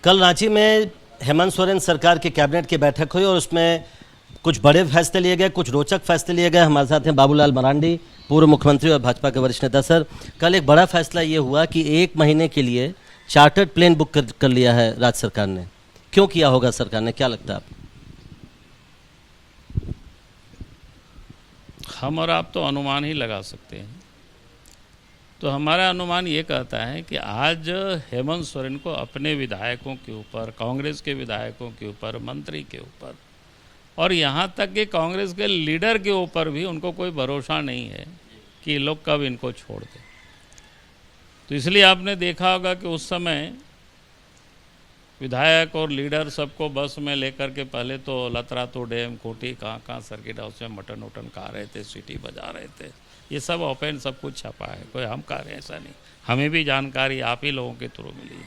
कल रांची में हेमंत सोरेन सरकार के कैबिनेट की बैठक हुई और उसमें कुछ बड़े फैसले लिए गए, कुछ रोचक फैसले लिए गए। हमारे साथ हैं बाबूलाल मरांडी, पूर्व मुख्यमंत्री और भाजपा के वरिष्ठ नेता। सर, कल एक बड़ा फैसला ये हुआ कि 1 महीने के लिए चार्टर्ड प्लेन बुक कर लिया है राज्य सरकार ने। क्यों किया होगा सरकार ने, क्या लगता है आपको? हम और आप तो अनुमान ही लगा सकते हैं। तो हमारा अनुमान ये कहता है कि आज हेमंत सोरेन को अपने विधायकों के ऊपर, कांग्रेस के विधायकों के ऊपर, मंत्री के ऊपर और यहाँ तक कि कांग्रेस के लीडर के ऊपर भी उनको कोई भरोसा नहीं है कि लोग कब इनको छोड़ दें। तो इसलिए आपने देखा होगा कि उस समय विधायक और लीडर सबको बस में लेकर के पहले तो लतरा तो डैम, कोठी, कहाँ सर्किट हाउस में मटन वटन खा रहे थे, सीटी बजा रहे थे। ये सब ओपन सब कुछ छपा है, कोई हम खा रहे हैं ऐसा नहीं। हमें भी जानकारी आप ही लोगों के थ्रू मिली।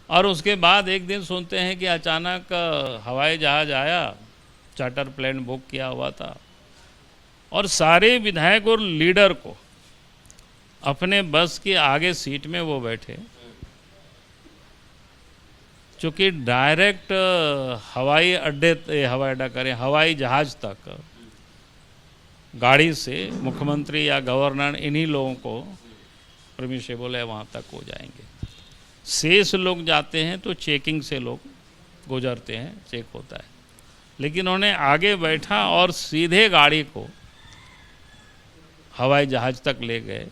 और उसके बाद एक दिन सुनते हैं कि अचानक हवाई जहाज़ आया, चार्टर प्लेन बुक किया हुआ था और सारे विधायक और लीडर को अपने बस के आगे सीट में वो बैठे, चूँकि डायरेक्ट हवाई जहाज़ तक गाड़ी से मुख्यमंत्री या गवर्नर इन्हीं लोगों को परमिशेबल है, वहाँ तक हो जाएंगे। शेष लोग जाते हैं तो चेकिंग से लोग गुजरते हैं, चेक होता है। लेकिन उन्होंने आगे बैठा और सीधे गाड़ी को हवाई जहाज़ तक ले गए,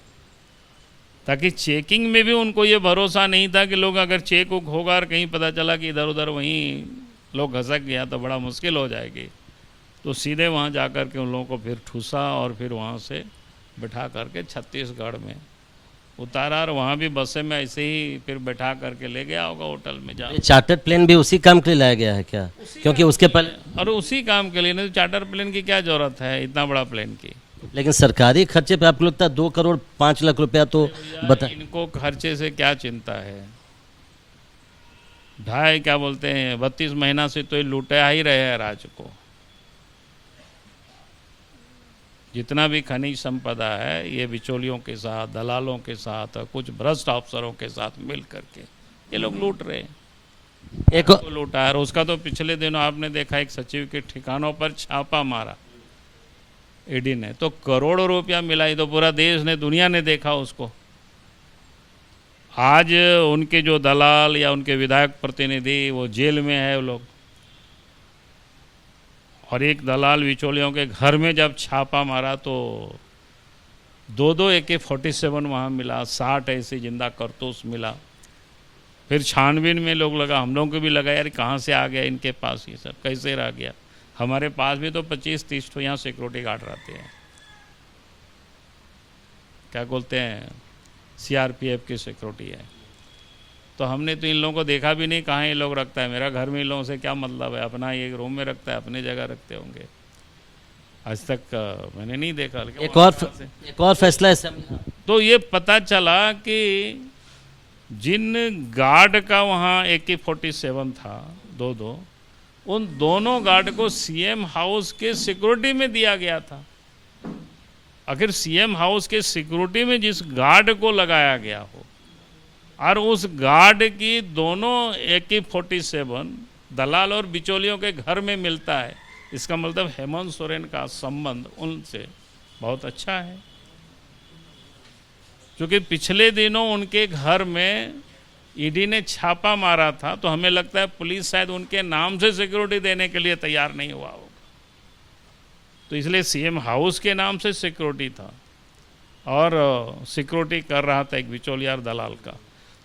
ताकि चेकिंग में भी उनको ये भरोसा नहीं था कि लोग अगर चेक होगा और कहीं पता चला कि इधर उधर वहीं लोग घसक गया तो बड़ा मुश्किल हो जाएगी। तो सीधे वहाँ जा कर के उन लोगों को फिर ठूसा और फिर वहाँ से बैठा करके छत्तीसगढ़ में उतारा और वहाँ भी बसें में ऐसे ही फिर बैठा करके ले गया होगा होटल में। जा चार्टर्ड प्लेन भी उसी काम के लिए लाया गया है क्या? क्योंकि उसके पहले और उसी काम के लिए नहीं, तो चार्टर प्लेन की क्या ज़रूरत है इतना बड़ा प्लेन की? लेकिन सरकारी खर्चे पे आपको लगता है 2 करोड़ 5 लाख रुपया तो बता। इनको खर्चे से क्या चिंता है? क्या बोलते हैं 32 महीना से तो ये लूटा ही रहे हैं राज्य को। जितना भी खनिज संपदा है ये बिचौलियों के साथ, दलालों के साथ, कुछ भ्रष्ट अफसरों के साथ मिल करके ये लोग लूट रहे हैं। एक लूटा है। उसका तो पिछले दिनों आपने देखा, एक सचिव के ठिकानों पर छापा मारा ईडी ने, तो करोड़ों रुपया मिला। ये तो पूरा देश ने, दुनिया ने देखा उसको। आज उनके जो दलाल या उनके विधायक प्रतिनिधि वो जेल में है वो लोग। और एक दलाल बिचौलियों के घर में जब छापा मारा तो 2 AK-47 वहाँ मिला, 60 ऐसे जिंदा कारतूस मिला। फिर छानबीन में लोग लगा, हम लोगों को भी लगा यार कहाँ से आ गया इनके पास ये सब, कैसे रह गया। हमारे पास भी तो 25-30 तो यहाँ सिक्योरिटी गार्ड रहते हैं, क्या बोलते हैं CRPF की सिक्योरिटी है। तो हमने तो इन लोगों को देखा भी नहीं कहाँ ये लोग रखता है। मेरा घर में इन लोगों से क्या मतलब है? अपना एक रूम में रखता है, अपने जगह रखते होंगे। आज तक मैंने नहीं देखा। एक और फैसला है। तो ये पता चला कि जिन गार्ड का वहाँ AK-47 था 2, उन दोनों गार्ड को CM हाउस के सिक्योरिटी में दिया गया था। आखिर CM हाउस के सिक्योरिटी में जिस गार्ड को लगाया गया हो और उस गार्ड की दोनों AK-47 दलाल और बिचौलियों के घर में मिलता है, इसका मतलब हेमंत सोरेन का संबंध उनसे बहुत अच्छा है। क्योंकि पिछले दिनों उनके घर में ईडी ने छापा मारा था, तो हमें लगता है पुलिस शायद उनके नाम से सिक्योरिटी देने के लिए तैयार नहीं हुआ होगा। तो इसलिए CM हाउस के नाम से सिक्योरिटी था और सिक्योरिटी कर रहा था एक बिचौलिया दलाल का।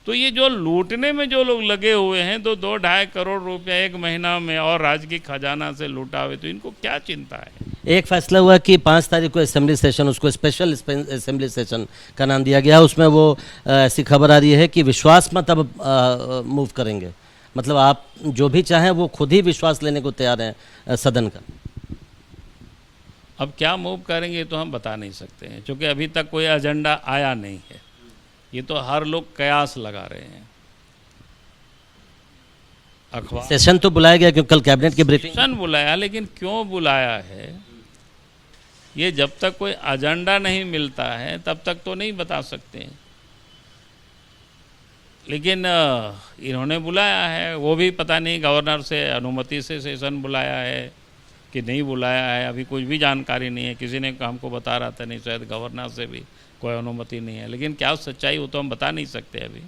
तो ये जो लूटने में जो लोग लगे हुए हैं, तो 2-2.5 करोड़ रुपया 1 महीना में और राज्य की खजाना से लूटा हुए, तो इनको क्या चिंता है? एक फैसला हुआ कि 5 तारीख को असेंबली सेशन, उसको स्पेशल असेंबली सेशन का नाम दिया गया। उसमें वो ऐसी खबर आ रही है कि विश्वास मत अब मूव करेंगे। मतलब आप जो भी चाहें वो खुद ही विश्वास लेने को तैयार हैं सदन का। अब क्या मूव करेंगे तो हम बता नहीं सकते हैं, क्योंकि अभी तक कोई एजेंडा आया नहीं है। ये तो हर लोग कयास लगा रहे हैं। अखबार सेशन तो बुलाया गया क्योंकि कल कैबिनेट की ब्रीफिंग सेशन बुलाया, लेकिन क्यों बुलाया है ये जब तक कोई एजेंडा नहीं मिलता है तब तक तो नहीं बता सकते हैं। लेकिन इन्होंने बुलाया है, वो भी पता नहीं गवर्नर से अनुमति से सेशन बुलाया है कि नहीं बुलाया है, अभी कुछ भी जानकारी नहीं है। किसी ने हमको बता रहा था नहीं, शायद गवर्नर से भी कोई अनुमति नहीं है, लेकिन क्या सच्चाई वो तो हम बता नहीं सकते अभी।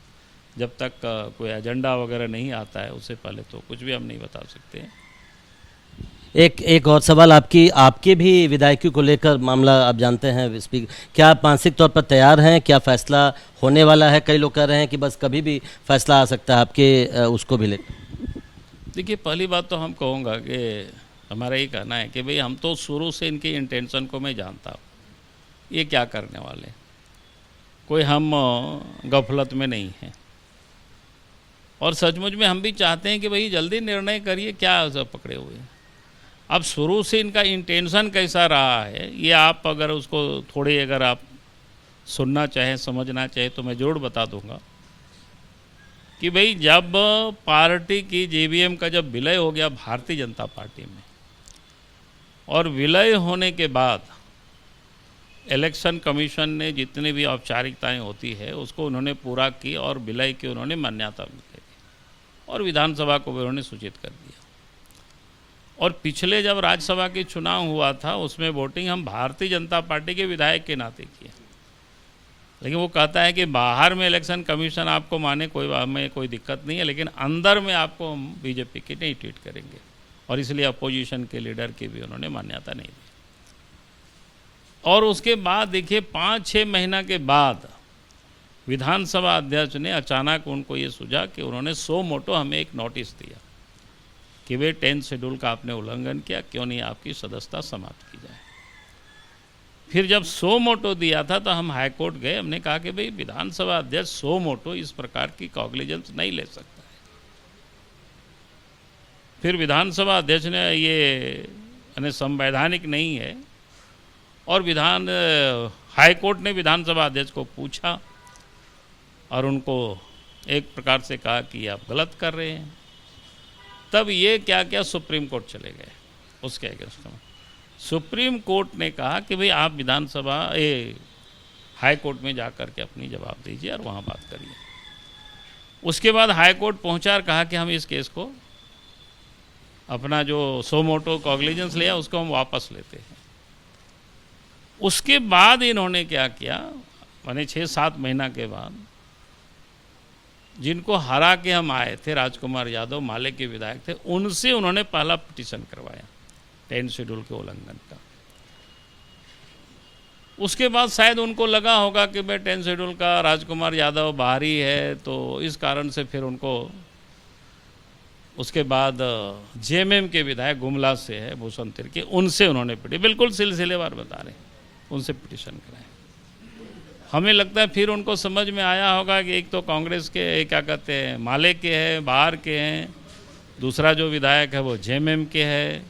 जब तक कोई एजेंडा वगैरह नहीं आता है उससे पहले तो कुछ भी हम नहीं बता सकते। एक और सवाल, आपके भी विधायकी को लेकर मामला आप जानते हैं स्पीकर, क्या आप मानसिक तौर पर तैयार हैं? क्या फैसला होने वाला है? कई लोग कह रहे हैं कि बस कभी भी फैसला आ सकता है आपके उसको भी लेकर। देखिए, पहली बात तो हम कहूँगा कि हमारा ये कहना है कि भाई हम तो शुरू से इनकी इंटेंशन को मैं जानता हूँ, ये क्या करने वाले, कोई हम गफलत में नहीं हैं। और सचमुच में हम भी चाहते हैं कि भाई जल्दी निर्णय करिए, क्या सब पकड़े हुए हैं। अब शुरू से इनका इंटेंशन कैसा रहा है ये आप अगर उसको थोड़ी अगर आप सुनना चाहें, समझना चाहें तो मैं ज़रूर बता दूंगा कि भाई जब पार्टी की जेवीएम का जब विलय हो गया भारतीय जनता पार्टी में, और विलय होने के बाद इलेक्शन कमीशन ने जितनी भी औपचारिकताएं होती है उसको उन्होंने पूरा की और विलय की उन्होंने मान्यता भी दे दी और विधानसभा को भी उन्होंने सूचित कर दिया। और पिछले जब राज्यसभा की चुनाव हुआ था उसमें वोटिंग हम भारतीय जनता पार्टी के विधायक के नाते किए, लेकिन वो कहता है कि बाहर में इलेक्शन कमीशन आपको माने हमें कोई दिक्कत नहीं है, लेकिन अंदर में आपको हम बीजेपी की नहीं ट्वीट करेंगे, और इसलिए अपोजिशन के लीडर की भी उन्होंने मान्यता नहीं दी। और उसके बाद देखिए 5-6 महीना के बाद विधानसभा अध्यक्ष ने अचानक उनको ये सूझा कि उन्होंने सो मोटो हमें एक नोटिस दिया कि वे 10 शेड्यूल का आपने उल्लंघन किया, क्यों नहीं आपकी सदस्यता समाप्त की जाए। फिर जब सो मोटो दिया था तो हम हाई कोर्ट गए, हमने कहा कि भाई विधानसभा अध्यक्ष सो मोटो इस प्रकार की कॉग्निजेंस नहीं ले सकता है। फिर विधानसभा अध्यक्ष ने ये संवैधानिक नहीं है, और हाई कोर्ट ने विधानसभा अध्यक्ष को पूछा और उनको एक प्रकार से कहा कि आप गलत कर रहे हैं। तब ये क्या सुप्रीम कोर्ट चले गए उसके अगेंस्ट में। सुप्रीम कोर्ट ने कहा कि भाई आप हाई कोर्ट में जा कर के अपनी जवाब दीजिए और वहाँ बात करिए। उसके बाद हाई कोर्ट पहुँचा और कहा कि हम इस केस को अपना जो सो मोटो कॉग्निजेंस लिया उसको हम वापस लेते हैं। उसके बाद इन्होंने क्या किया, माने 6-7 महीना के बाद जिनको हरा के हम आए थे, राजकुमार यादव माले के विधायक थे, उनसे उन्होंने पहला पिटीशन करवाया 10 शेड्यूल के उल्लंघन का। उसके बाद शायद उनको लगा होगा कि भाई 10 शेड्यूल का राजकुमार यादव बाहरी है, तो इस कारण से फिर उनको उसके बाद जेएमएम के विधायक गुमला से है भूषण तिर्की, उनसे उन्होंने बिल्कुल सिलसिलेवार बता रहे, उनसे पिटीशन कराए। हमें लगता है फिर उनको समझ में आया होगा कि एक तो कांग्रेस के क्या कहते हैं माले के हैं, बाहर के हैं, दूसरा जो विधायक है वो जेएमएम के है,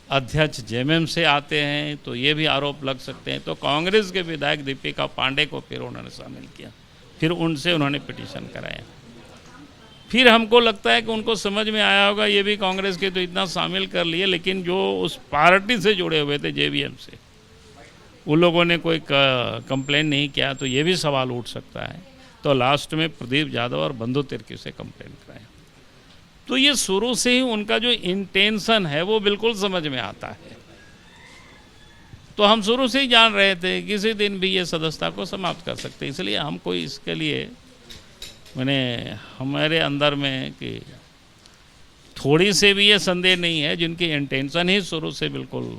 अध्यक्ष जेएमएम से आते हैं, तो ये भी आरोप लग सकते हैं। तो कांग्रेस के विधायक दीपिका पांडे को फिर उन्होंने शामिल किया, फिर उनसे उन्होंने पिटीशन कराया। फिर हमको लगता है कि उनको समझ में आया होगा ये भी कांग्रेस के तो इतना शामिल कर लिए, लेकिन जो उस पार्टी से जुड़े हुए थे जेवीएम से, उन लोगों ने कोई कंप्लेन नहीं किया, तो ये भी सवाल उठ सकता है। तो लास्ट में प्रदीप यादव और बंधु तिर्की से कंप्लेन कराया। तो ये शुरू से ही उनका जो इंटेंशन है वो बिल्कुल समझ में आता है। तो हम शुरू से ही जान रहे थे किसी दिन भी ये सदस्यता को समाप्त कर सकते हैं, इसलिए हम कोई इसके लिए हमारे अंदर में कि थोड़ी से भी ये संदेह नहीं है, जिनकी इंटेंशन ही शुरू से बिल्कुल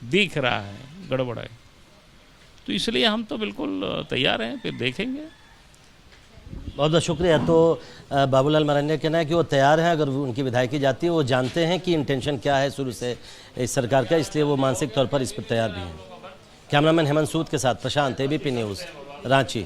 दिख रहा है गड़बड़ है, तो इसलिए हम तो बिल्कुल तैयार हैं, फिर देखेंगे। बहुत बहुत शुक्रिया। तो बाबूलाल मरांडी का कहना है कि वो तैयार हैं, अगर उनकी विधायकी जाती है वो जानते हैं कि इंटेंशन क्या है शुरू से इस सरकार का, इसलिए वो मानसिक तौर पर इस पर तैयार भी हैं। कैमरामैन हेमंत सूद के साथ प्रशांत, एबीपी न्यूज़, रांची।